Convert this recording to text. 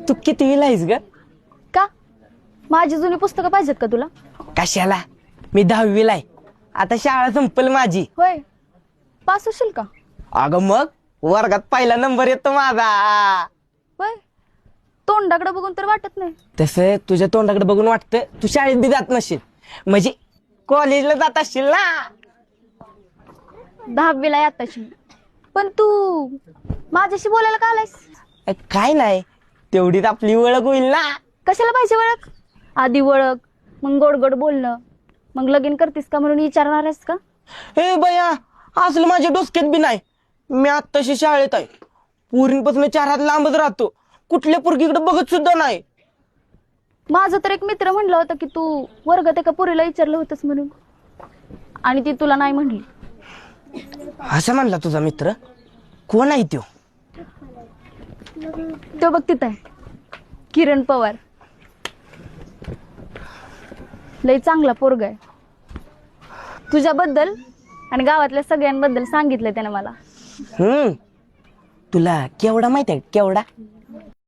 तू कितवीला आहेस ग? का माझी जुनी पुस्तकं पाहिजेत का तुला? कशाला, मी 10वीला आहे. आता शाळा संपल माझी. होय, पास होशील का? अगं मग वर्गात पहिला नंबर येतो माझा. होय, तोंडाकडे बघून तर वाटत नाही. तसं तुझ्या तोंडाकडे बघून वाटतं तू शाळेत बी जात नसशील, म्हणजे कॉलेजला जात असशील ना. 10वीला आहे आताशी. पण तू माझ्याशी बोलायला का आलायस? काय नाही, तेवढीच आपली ओळख होईल ना. कशाला पाहिजे ओळख? आधी ओळख, मग गोड गोड बोलणं, मग लगीन करतीस का म्हणून विचारणार आहेस का? हे बया, असलं माझ्या डोसक्यात बी नाही. मी आत्ताशी शाळेत आहे, पोरींपासून 4 हात लांबच राहतो, कुठल्या पोरगीकडे बघत सुद्धा नाही. माझा तर एक मित्र म्हणलं होतं की तू वर्गात एका पोरीला विचारलं होतंस म्हणून, आणि ती तुला नाही म्हणली. असं म्हणला तुझा मित्र? कोण आहे तो? तो बघ तिथं आहे, किरण पवार. लय चांगला पोरगा आहे. तुझ्याबद्दल आणि गावातल्या सगळ्यांबद्दल सांगितलंय त्याने मला. तुला केवढा माहित आहे? केवढा?